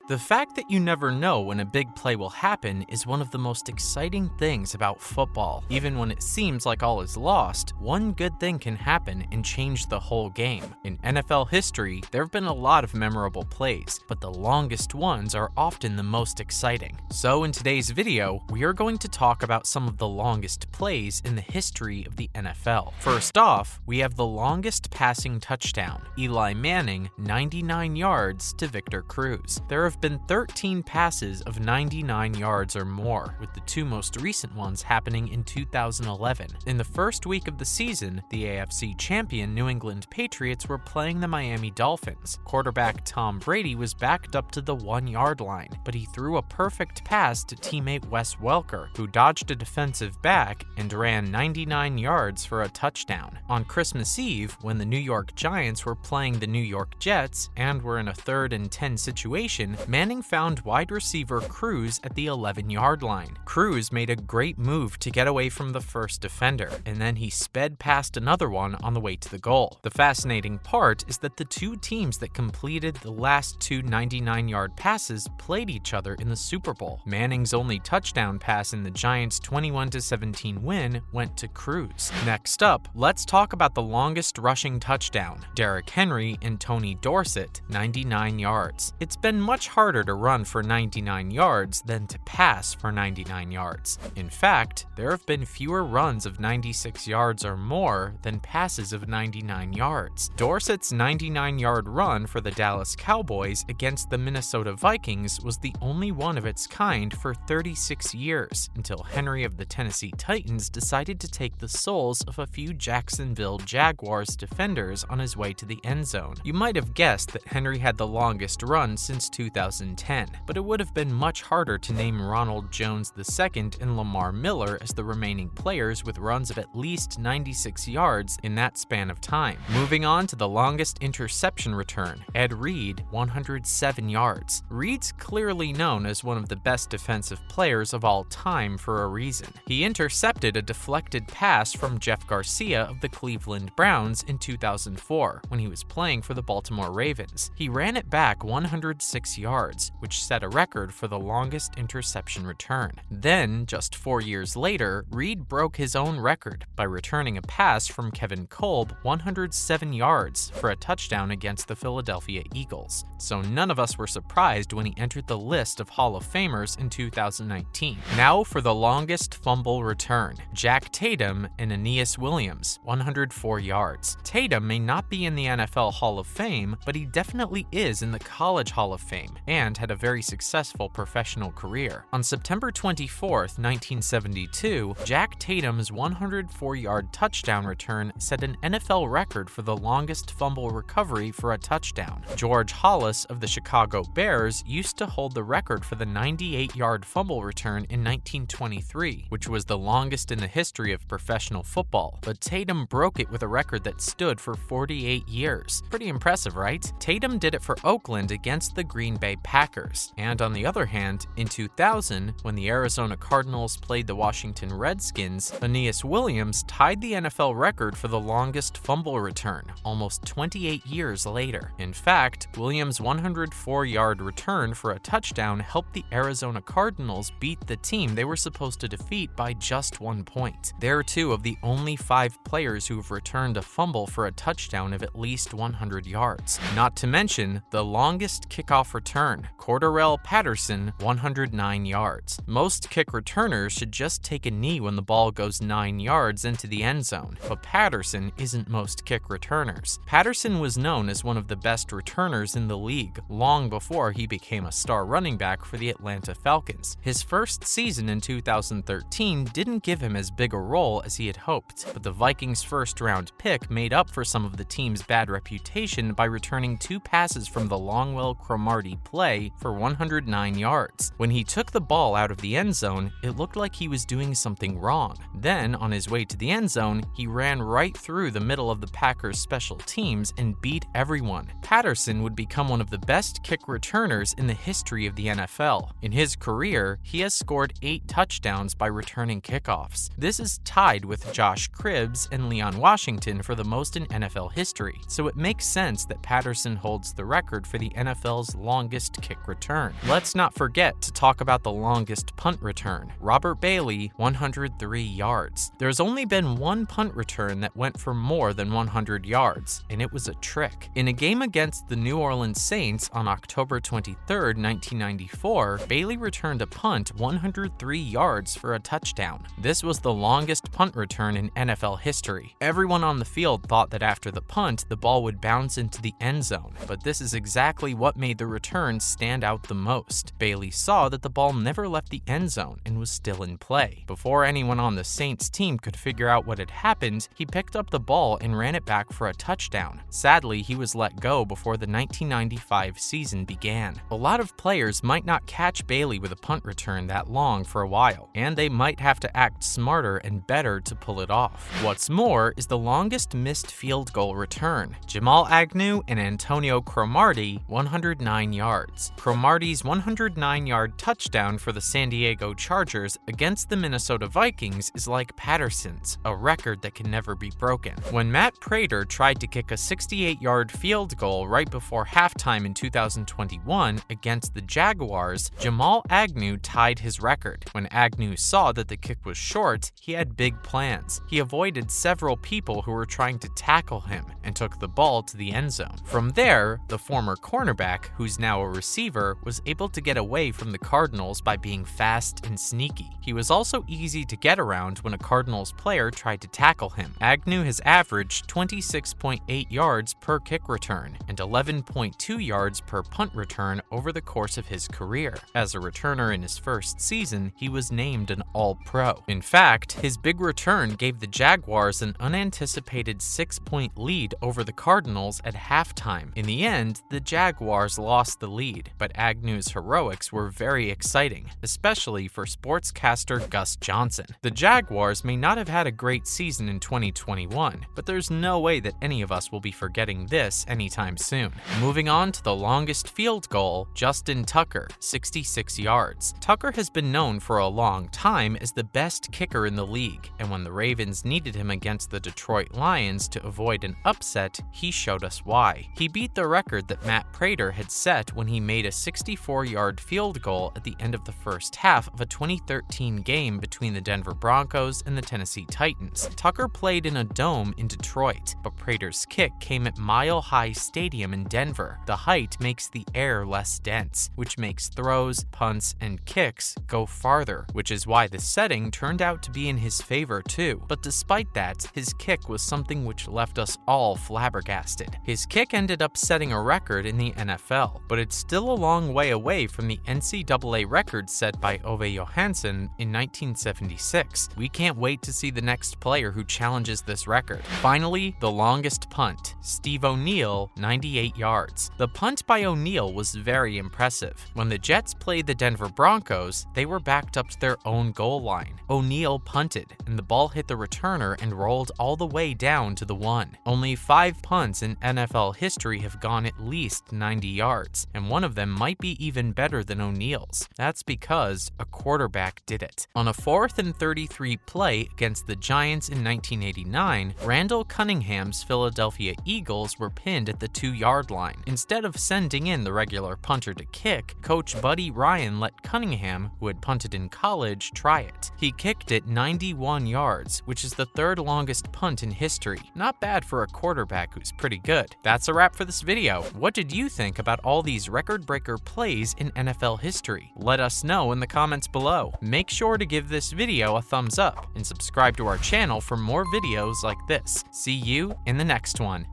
The fact that you never know when a big play will happen is one of the most exciting things about football. Even when it seems like all is lost, one good thing can happen and change the whole game. In NFL history, there have been a lot of memorable plays, but the longest ones are often the most exciting. So in today's video, we are going to talk about some of the longest plays in the history of the NFL. First off, we have the longest passing touchdown, Eli Manning, 99 yards to Victor Cruz. There have been 13 passes of 99 yards or more, with the two most recent ones happening in 2011. In the first week of the season, the AFC champion New England Patriots were playing the Miami Dolphins. Quarterback Tom Brady was backed up to the 1-yard line, but he threw a perfect pass to teammate Wes Welker, who dodged a defensive back and ran 99 yards for a touchdown. On Christmas Eve, when the New York Giants were playing the New York Jets and were in a 3rd and 10 situation, Manning found wide receiver Cruz at the 11-yard line. Cruz made a great move to get away from the first defender, and then he sped past another one on the way to the goal. The fascinating part is that the two teams that completed the last two 99-yard passes played each other in the Super Bowl. Manning's only touchdown pass in the Giants' 21-17 win went to Cruz. Next up, let's talk about the longest rushing touchdown, Derrick Henry and Tony Dorsett, 99 yards. It's been much harder to run for 99 yards than to pass for 99 yards. In fact, there have been fewer runs of 96 yards or more than passes of 99 yards. Dorsett's 99-yard run for the Dallas Cowboys against the Minnesota Vikings was the only one of its kind for 36 years, until Henry of the Tennessee Titans decided to take the souls of a few Jacksonville Jaguars defenders on his way to the end zone. You might have guessed that Henry had the longest run since 2010, but it would have been much harder to name Ronald Jones II and Lamar Miller as the remaining players with runs of at least 96 yards in that span of time. Moving on to the longest interception return, Ed Reed, 107 yards. Reed's clearly known as one of the best defensive players of all time for a reason. He intercepted a deflected pass from Jeff Garcia of the Cleveland Browns in 2004 when he was playing for the Baltimore Ravens. He ran it back 106 yards, which set a record for the longest interception return. Then, just 4 years later, Reed broke his own record by returning a pass from Kevin Kolb 107 yards for a touchdown against the Philadelphia Eagles. So none of us were surprised when he entered the list of Hall of Famers in 2019. Now for the longest fumble return, Jack Tatum and Aeneas Williams, 104 yards. Tatum may not be in the NFL Hall of Fame, but he definitely is in the College Hall of Fame and had a very successful professional career. On September 24, 1972, Jack Tatum's 104-yard touchdown return set an NFL record for the longest fumble recovery for a touchdown. George Hollis of the Chicago Bears used to hold the record for the 98-yard fumble return in 1923, which was the longest in the history of professional football, but Tatum broke it with a record that stood for 48 years. Pretty impressive, right? Tatum did it for Oakland against the Green Bay Packers. And on the other hand, in 2000, when the Arizona Cardinals played the Washington Redskins, Aeneas Williams tied the NFL record for the longest fumble return, almost 28 years later. In fact, Williams' 104-yard return for a touchdown helped the Arizona Cardinals beat the team they were supposed to defeat by just 1 point. They're two of the only 5 players who have returned a fumble for a touchdown of at least 100 yards. Not to mention the longest kickoff return, Cordarrelle Patterson, 109 yards. Most kick returners should just take a knee when the ball goes 9 yards into the end zone, but Patterson isn't most kick returners. Patterson was known as one of the best returners in the league long before he became a star running back for the Atlanta Falcons. His first season in 2013 didn't give him as big a role as he had hoped, but the Vikings' first-round pick made up for some of the team's bad reputation by returning 2 passes from the Longwell-Cromartie play for 109 yards. When he took the ball out of the end zone, it looked like he was doing something wrong. Then, on his way to the end zone, he ran right through the middle of the Packers' special teams and beat everyone. Patterson would become one of the best kick returners in the history of the NFL. In his career, he has scored 8 touchdowns by returning kickoffs. This is tied with Josh Cribbs and Leon Washington for the most in NFL history, so it makes sense that Patterson holds the record for the NFL's longest longest kick return. Let's not forget to talk about the longest punt return. Robert Bailey, 103 yards. There's only been one punt return that went for more than 100 yards, and it was a trick. In a game against the New Orleans Saints on October 23, 1994, Bailey returned a punt 103 yards for a touchdown. This was the longest punt return in NFL history. Everyone on the field thought that after the punt, the ball would bounce into the end zone, but this is exactly what made the return stand out the most. Bailey saw that the ball never left the end zone and was still in play. Before anyone on the Saints team could figure out what had happened, he picked up the ball and ran it back for a touchdown. Sadly, he was let go before the 1995 season began. A lot of players might not catch Bailey with a punt return that long for a while, and they might have to act smarter and better to pull it off. What's more is the longest missed field goal return. Jamal Agnew and Antonio Cromartie, 109 yards. Cromartie's 109-yard touchdown for the San Diego Chargers against the Minnesota Vikings is like Patterson's, a record that can never be broken. When Matt Prater tried to kick a 68-yard field goal right before halftime in 2021 against the Jaguars, Jamal Agnew tied his record. When Agnew saw that the kick was short, he had big plans. He avoided several people who were trying to tackle him and took the ball to the end zone. From there, the former cornerback, who's now a receiver, was able to get away from the Cardinals by being fast and sneaky. He was also easy to get around when a Cardinals player tried to tackle him. Agnew has averaged 26.8 yards per kick return and 11.2 yards per punt return over the course of his career. As a returner in his first season, he was named an All-Pro. In fact, his big return gave the Jaguars an unanticipated 6-point lead over the Cardinals at halftime. In the end, the Jaguars lost the lead, but Agnew's heroics were very exciting, especially for sportscaster Gus Johnson. The Jaguars may not have had a great season in 2021, but there's no way that any of us will be forgetting this anytime soon. Moving on to the longest field goal, Justin Tucker, 66 yards. Tucker has been known for a long time as the best kicker in the league, and when the Ravens needed him against the Detroit Lions to avoid an upset, he showed us why. He beat the record that Matt Prater had set when he made a 64-yard field goal at the end of the first half of a 2013 game between the Denver Broncos and the Tennessee Titans. Tucker played in a dome in Detroit, but Prater's kick came at Mile High Stadium in Denver. The height makes the air less dense, which makes throws, punts, and kicks go farther, which is why the setting turned out to be in his favor too. But despite that, his kick was something which left us all flabbergasted. His kick ended up setting a record in the NFL, but it's still a long way away from the NCAA record set by Ove Johansson in 1976. We can't wait to see the next player who challenges this record. Finally, the longest punt, Steve O'Neal, 98 yards. The punt by O'Neal was very impressive. When the Jets played the Denver Broncos, they were backed up to their own goal line. O'Neal punted, and the ball hit the returner and rolled all the way down to the 1. Only 5 punts in NFL history have gone at least 90 yards, and one of them might be even better than O'Neal's. That's because a quarterback did it. On a 4th and 33 play against the Giants in 1989, Randall Cunningham's Philadelphia Eagles were pinned at the 2-yard line. Instead of sending in the regular punter to kick, Coach Buddy Ryan let Cunningham, who had punted in college, try it. He kicked it 91 yards, which is the 3rd longest punt in history. Not bad for a quarterback who's pretty good. That's a wrap for this video. What did you think about all these record-breaker plays in NFL history? Let us know in the comments below. Make sure to give this video a thumbs up and subscribe to our channel for more videos like this. See you in the next one.